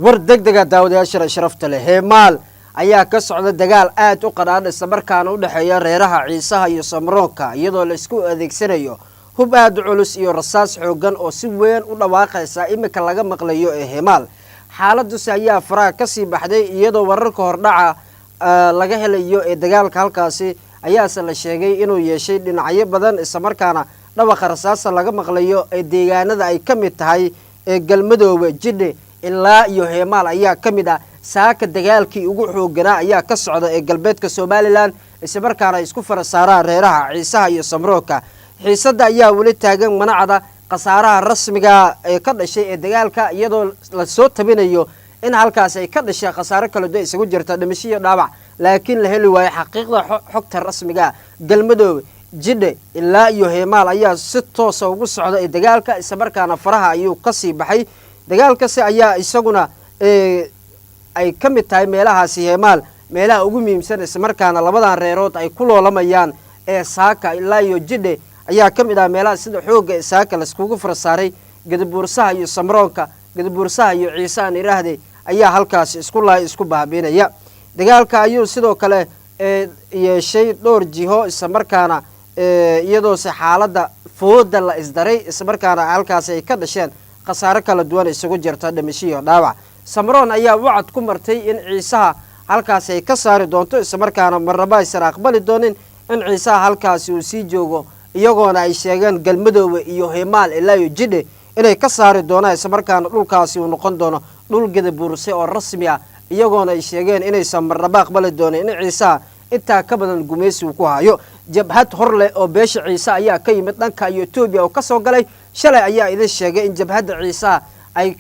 وردقدقة داودياشر شرفت له هيمال ayaa ka socda dagaal aad u qadhaadh isla markaana u dhaxeeya reeraha Ciisaha iyo Samroonka iyadoo la isku adeegsanayo hub aad u culus iyo rasaas xoogan oo si weyn u dhawaaqaysa imika laga maqlayo Heymaal xaaladdu ayaa faraha ka sii baxday iyadoo wararka hordhaca laga helayo dagaalka halkaasi ayaa la sheegay inuu yeeshay dhinacyo badan isla markaana dhawaqa rasaas laga maqlayo deegaanada ay ka mid tahay galmadooba Jidhe ilaa iyo Heymaal ayaa ka mid ah saaka dagaalkii ugu xoogana ayaa ka socda galbeedka Somaliland isla markaana isku farasaaraan reeraha Ciisaha iyo Samroonka xiisada ayaa wali taagan manacada qasaaraha rasmiga ee ka dhashay dagaalka iyadoo la soo tabinayo in halkaas ay ka dhashay qasaaro kala duwan isugu jirta dhimasho dhaawac laakiin la heli waayo xaqiiqda xogta rasmiga galmadoob Jidhe ilaa iyo Heymaal ayaa si toos ah ugu socda dagaalka isla markaana faraha ayuu ka sii baxay dagaalkaasi ayaa isaguna ay ka mid tahay meelahaasi Heymaal meelaha ugu muhiimsan isla markaana labadan reerood ay ku loolamayaan saaka ilaa iyo Jidhe ayaa ka mid ah meelaha sida xooga saaka la iskugu farsaaray Gadabuursaha iyo Samroonka Gadabuursaha iyo Ciise aan iraahday ayaa halkaas isku baabiinaya dagaalka ayuu sidoo kale yeeshay dhowr jiho isla markaana iyadoo xaaladda fooda la isdaray isla markaana halkaas ay ka dhasheen qasaaro kala duwan isugu jirta dhimasho dhaawac Samroon ayaa wacad ku martay in Ciisaha halkaas ay ka saari doonto isla markaana marnaba aysan aqbali doonin in Ciisaha halkaas uu sii joogo iyagoona ay sheegeen galmadooba iyo Heymaal ilaa iyo Jidhe inay ka saari doonaan isla markaana dhulkaasi uu noqon doono dhul Gadabuurse oo rasmi ah iyagoona ay sheegeen inaysan marnaba aqbali doonin in Ciisaha inta ka badan gumaysi uu ku hayo jabhad horle oo beesha Ciise ayaa ka yimid dhanka Itoobiya oo ka soo galay shalay ayaa idin sheegay in jabhadda Ciise ay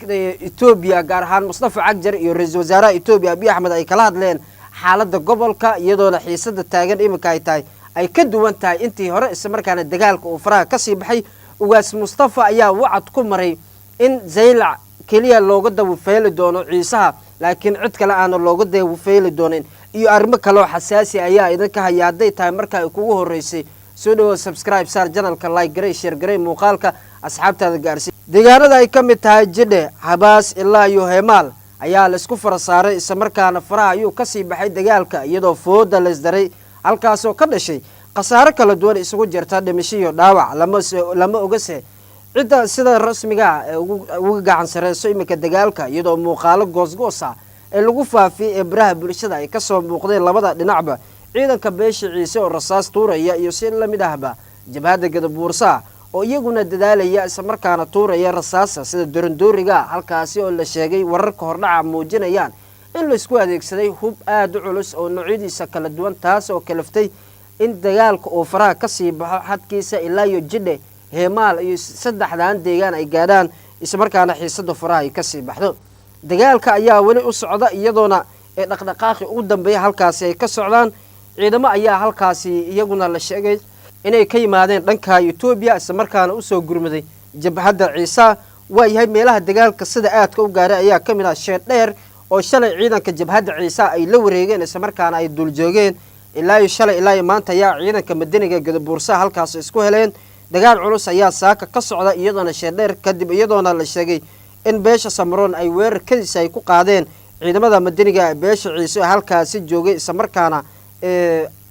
Itoobiya gaar ahaan Mustafa Cagjar iyo ra'iisul wasaaraha Itoobiya Abiy Ahmed ay kala hadleen xaaladda gobolka iyadoo xiisada taagan imika ay tahay ay ka duwan tahay intii hore isla markaana dagaalka uu faraha ka sii baxay ugaas Mustafa ayaa wacad ku maray in Zaylac kaliya looga dawfeeli doono Ciisaha laakiin cid kale aan looga dawfeeli doonin iyo arimo kale oo xasaasi ayaa idinka hayaaday tahay marka ay kugu horeysay soo dhawo subscribe saar channelka like garay share garay muuqaalka asxaabtaada gaarsi deegaanada ay ka mid tahay Jidhe Habaas ilaa iyo Heymaal ayaa la isku farasaaray isla markaana faraha ayuu ka sii baxay dagaalka iyadoo fooda la isdaray halkaas oo ka dhashay qasaaro kala duwan isugu jirta dhimasho dhaawac lama ogase cida sida rasmiga ugu gacan sareyso imika dagaalka iyadoo muuqaalo goosgoosa ee lagu faafiyay baraha bulshada ay ka soo muuqdeen labada dhinacba ciidanka beesha Ciise oo rasaas tuuraya iyo si la mid ahba jabhadda Gadabuursaha oo iyaguna dadaalaya isla markaana tuuraya rasaas sida dorandooriga halkaasi oo la sheegay wararka hordhaca muujinayaan in la isku adeegsaday hub aad u culus oo noocyadiisa kala duwan taas oo kalaftay in dagaalka uu faraha ka sii baxo xadkiisa ilaa iyo Jidhe Heymaal iyo saddexdaan deegaan ay gaadhaan isla markaana xiisada faraha ay ka sii baxdo dagaalka ayaa wali u socda iyadoona dhaqdhaqaaqi ugu dambeeya halkaasi ay ka socdaan ciidamo ayaa halkaasi iyaguna la sheegay inay ka yimaadeen dhanka Itoobiya isla markaana u soo gurmaday jabhadda Ciise waa yahay meelaha dagaalka sida aadka u gaaray ayaa ka mid ah Sheedheer oo shalay ciidanka jabhadda Ciise ay la wareegeen isla markaana ay dul joogeen ilaa shalay ilaa maanta ayaa ciidanka madaniga Gadabuursaha halkaas isku heleen dagaal culus ayaa saaka ka socda iyadoona Sheedheer kadib iyadoona la sheegay in beesha Samroon ay weerarkiisa ay ku qaadeen ciidamada madaniga beesha Ciise halkaas joogay isla markaana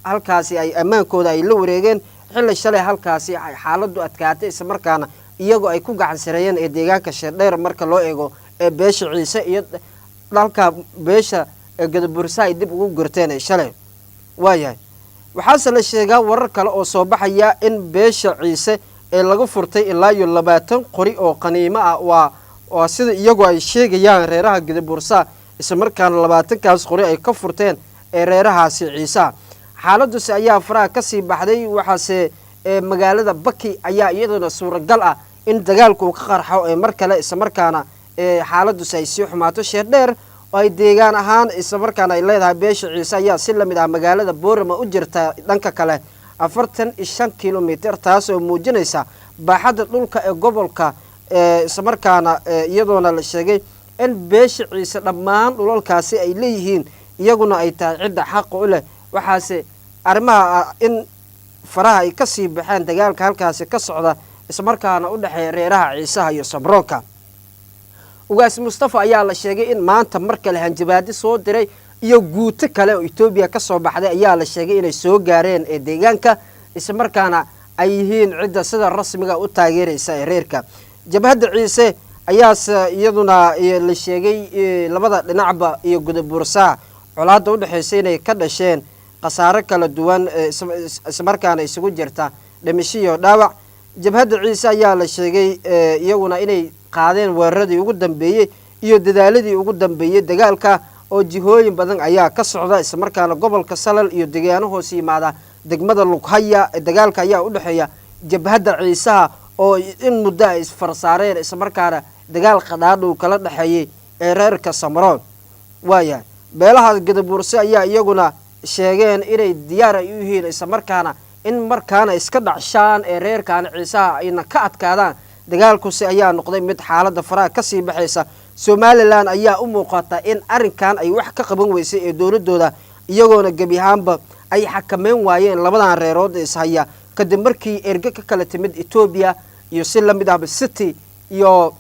halkaas ay amaankooda ay la wareegeen xilli shalay halkaasi ay xaaladdu adkaatay isla markaana iyagoo ay ku gacan sareeyeen deegaanka Sheedheer marka loo eego beesha Ciise iyo dalka beesha Gadabuursaha ay dib ugu gurteen shalay waayahay waxaa la sheegaa warar kale oo soo baxaya in beesha Ciise lagu furtay ilaa iyo 20 qori oo qaniimo ah waa sida iyagoo ay sheegayaan reeraha Gadabuursaha isla markaana 20 kaas qori ay ka furteen reerahaasi Ciise xaaladdu ayaa faraha ka sii baxday waxaase magaalada Baki ayaa iyaduna suuragal ah in dagaalku ka qarxo mar kale isla markaana xaaladdu ay sii xumaato Sheedheer oo ay deegaan ahaan isla markaana ay leedahay beesha Ciise ayaa si la mid ah magaalada Boorama u jirta dhanka kale 45 kilomitir taas oo muujinaysa baaxadda dhulka gobolka isla markaana iyadoona la sheegay in beesha Ciise dhammaan dhulalkaasi ay leeyihiin iyaguna ay tahay cid xaq u leh waxaase arrimaha in faraha ay ka sii baxaan dagaalka halkaas ka socda isla markaana u dhaxeeya reeraha Ciisaha iyo Samroonka ugaas mustafa ayaa la sheegay in maanta mar kale hanjabaadi soo diray iyo guuto kale oo Itoobiya ka soo baxday ayaa la sheegay inay soo gaareen ee deegaanka isla markaana ay yihiin cidda sida rasmiga u taageeraysa ee reerka jabhadda ciise ayaa iyaduna la sheegay labada dhinacba iyo gudabuursa colaadda u dhaxaysay inay ka dhasheen qasaare kala duwan isla markaana isugu jirta dhimasho iyo dhaawac jabhadda ciise ayaa la sheegay iyaguna inay qaadeen weeraradii ugu dambeeyay iyo dadaaladii ugu dambeeyay dagaalka oo jihooyin badan ayaa ka socda isla markaana gobolka Salal iyo deegaano hoos yimaada degmada Lughaya dagaalka ayaa u dhaxeeya jabhadda ciisaha oo in muddo ay isfarsaareen isla markaana dagaal qadaadho kala dhaxeeyay ee reerka Samroon waaya beelaha Gadabuurse ayaa iyaguna sheegeen inay diyaar u yihiin isla markaana in markaana iska dhacshaan ee reerkan ciisaha ayna ka adkaadaan dagaalku si ayaa noqday mid xaaladda faraha ka sii baxaysa Somaliland ayaa u muuqata in arinkan ay wax ka qaban weysay ee dawladooda iyagoona gabi ahaanba ay xakameyn waayeen labadan reerood is haya kadib markii erga ka kala timid Ethiopia iyo si la mid ah City iyo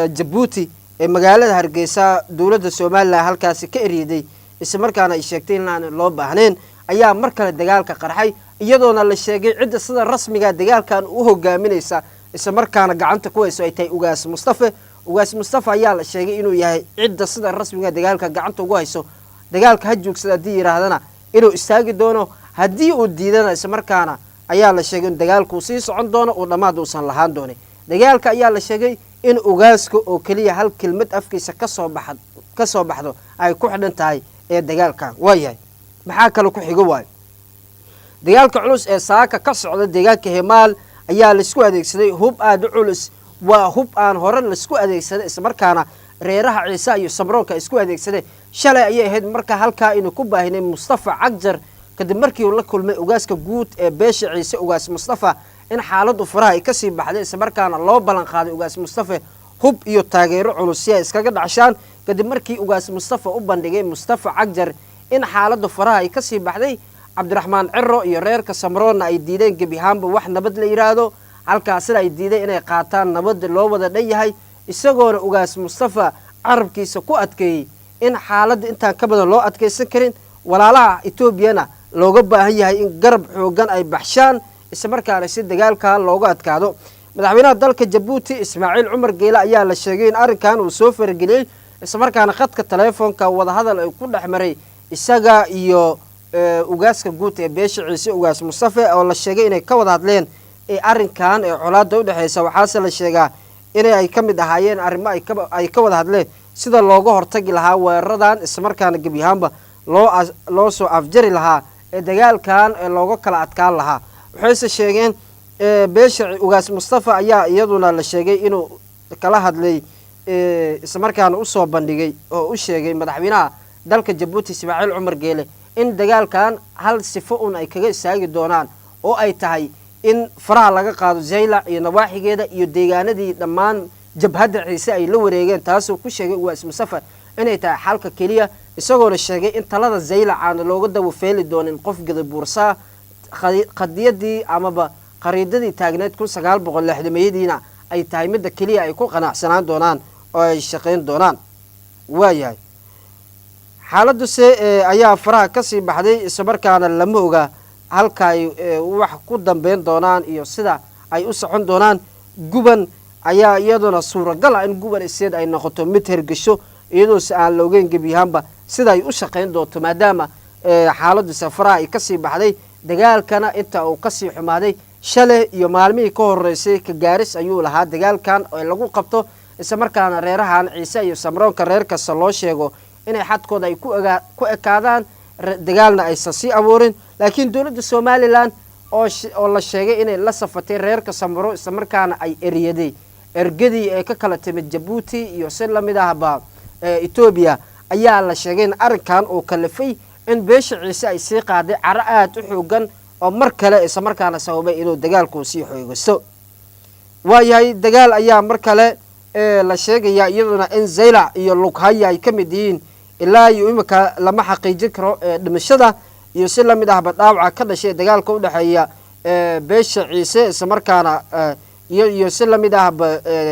Djibouti ee magaalada Hargeysa dawladda Somaliland halkaas ka eriiday isla markaana ay sheegtay in aan loo baahneen ayaa mar kale dagaalka qarxay iyadoona la sheegay cidda sida rasmiga dagaalkan u hogaaminaysa isla markaana gacanta ku hayso ay tahay ugaas Mustafa ayaa la sheegay inuu yahay cidda sida rasmiga dagaalka gacanta ugu hayso dagaalka ha joogsada hadii yiraahdana inuu istaagi doono hadii uu diidana isla markaana ayaa la sheegay in dagaalku sii socon doono oo dhamaad uusan lahaan doonin dagaalka ayaa la sheegay in ugaaska oo kaliya hal kelmad afkiisa ka soo baxdo ay ku xidhan tahay ee dagaalkan waayahay maxaa kale ku xigo waay dagaalka culus ee saaka ka socda deegaanka Himaal ayaa la isku adeegsaday hub aad u culus waa hub aan hore la isku adeegsaday isla markaana reeraha Ciise iyo Samroonka isku adeegsaday shalay ayay ahayd marka halka inuu ku baahinay Mustafa Cagjar kadib markii uu la kulmay ugaaska guud ee beesha Ciise ugaas Mustafa in xaaladdu faraha ay ka sii baxday isla markaana loo balan qaaday ugaas Mustafa hub iyo taageero culus ay iskaga dhacshaan kadib markii ugaas Mustafa u bandhigay Mustafa Cagjar in xaaladdu faraha ay ka sii baxday Cabdiraxmaan Cirro iyo reerka Samroonna ay diideen gabi ahaanba wax nabad la yiraahdo halkaas ay diiday inay qaataan nabad loo wada dhayahay isagoona ugaas Mustafa carabkiisa ku adkeeyay in xaaladda inta ka badan loo adkeysan karin walaalaha Etoobiyana looga baahan yahay in garab xoogan ay baxshaan isla markaana si dagaalka looga adkaado madaxweynaha dalka Djibouti Ismaaciil Cumar Geela ayaa la sheegay in arinkan uu soo fargeliyay isla markaana khadka telefoonka wada hadal ay ku dhaxmaray isaga iyo ugaaska guud ee beesha Ciise ugaas Mustafa oo la sheegay inay ka wada hadleen ee arinkan ee colaadda u dhaxaysa waxaase la sheegaa inay ay ka mid ahaayeen arrimo ay ka wada hadleen sida looga hortagi lahaa weeraradan isla markaana gabi ahaanba loo soo afjari lahaa ee dagaalkan ee looga kala adkaan lahaa waxayse sheegeen beesha ugaas Mustafa ayaa iyaduna la sheegay inuu kala hadlay isla markaana u soo bandhigay oo u sheegay madaxweynaha dalka Djibouti Ismaaciil Cumar Geele in dagaalkan hal sifo ay kaga istaagi doonaan oo ay tahay in faraha laga qaado Zaylac iyo nawaaxigeeda iyo deegaanadii dhammaan jabhadda Ciise ay la wareegeen taasoo ku sheegay ugaas Mustafa inay tahay xalka kaliya isagoo la sheegay in talada Zaylac aan looga dawo feeli doonin qof Gadabuursa qadiyadii amaba qariidadii taagneed 1960 ay tahay mid kaliya ay ku qanacsanaan doonaan oo ay shaqeyn doonaan waayahay xaaladdu ayaa faraha ka sii baxday isla markaana lama oga halka ay wax ku dambeyn doonaan iyo sida ay u socon doonaan guban ayaa iyaduna suuragal ah in guban iseed ay noqoto mid hergasho iyadoo aan loogeyn gabi ahaanba sida ay u shaqeyn doonto maadaama xaaladdu faraha ay ka sii baxday dagaalkana inta uu ka sii xumaaday shalay iyo maalmihii ka horeysay ka gaaris ayuu lahaa dagaalkan oo lagu qabto isla markaana reerahan Ciise iyo Samroonka reer kasta loo sheego inay xadkooda ay ku ekaadaan dagaalna ay sii abuurin laakiin dawladda Somaliland oo la sheegay inay la safatay reerka Samro isla markaana ay ergadii ee ka kala timid Djibouti iyo si la mid ah Ethiopia ayaa la sheegay in arinkan oo kalafay in beesha Ciise ay sii qaaday caro aad u xoogan oo mar kale isla markaana sababay inuu dagaalku sii xoogasto waayahay dagaal ayaa mar kale la sheegaya iyaduna in Zaylac iyo Lughaya ay kamid yihiin ilaa iyo imika lama xaqiijin karo dhimashada iyo si la mid ah dhaawaca ka dhashay dagaalka u dhaxeeya beesha Ciise isla markaana iyo si la mid ah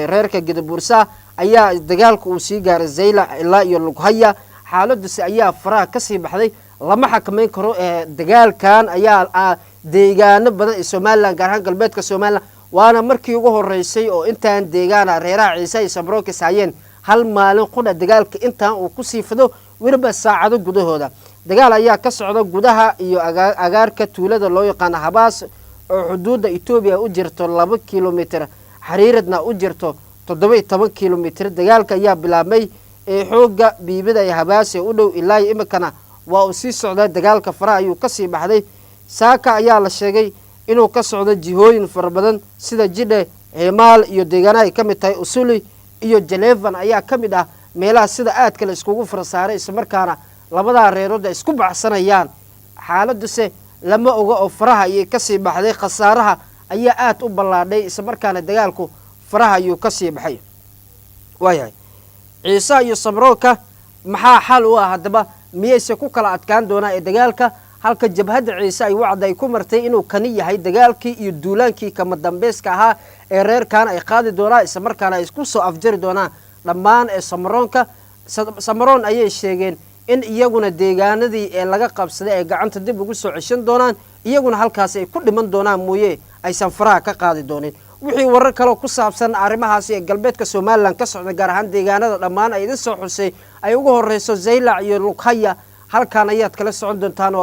reerka Gadabuursa ayaa dagaalka uu sii gaaray Zaylac ilaa iyo Lughaya xaaladdu ayaa faraha ka sii baxday lama xakameyn karo dagaalkan ayaa deegaano badan ee Soomaaliland gaar ahaan galbeedka Soomaaliland waana markii ugu horeysay oo intaan deegaana reeraha Ciise iyo Samroon ka saayeen hal maalin qudha dagaalka intaan uu ku sii fido weliba saacado gudahooda dagaal ayaa ka socda gudaha iyo agaarka tuulada loo yaqaan Habaas oo xuduudda Itoobiya u jirto 2 kiiloomitir xariiradna u jirto 17 kiiloomitir dagaalka ayaa bilaabmay xooga biibida ay Habaas u dhow ilaa imikana waa uu sii socda dagaalka faraha ayuu ka sii baxday saaka ayaa la sheegay inuu ka socdo jihooyin farabadan sida Jidhe Heemaal iyo deegaanaha ay ka mid tahay Usuli iyo Jaleevan ayaa ka mid ah meelaha sida aad kale iskugu farsaaray isla markaana labada reerood ay isku baxsanayaan xaaladdu lama oga oo faraha ay ka sii baxday khasaaraha ayaa aad u ballaadhay isla markaana dagaalku faraha ayuu ka sii baxay waayahay Ciise iyo Samroonka maxaa xal u ah hadaba miyayse ku kala adkaan doonaa dagaalka halka jabhadda Ciise ay wacday ku martay inuu kani yahay dagaalkii iyo duulaankii kama dambeeska ahaa ee reerkan ay qaadi doonaa isla markaana ay isku soo afjari doonaan dhammaan Samroonka Samroon ayay sheegeen in iyaguna deegaanadii ee laga qabsaday ay gacanta dib ugu soo ceshan doonaan iyaguna halkaas ay ku dhiman doonaan mooyee aysan faraha ka qaadi doonin wixii warar kale ku saabsan arrimahaas ee galbeedka Soomaaliland ka socda gaar ahaan deegaanada dhammaan ay idin soo xusay ay ugu horeyso Zaylac iyo Lughaya halkaan ayaad kala socon doontaan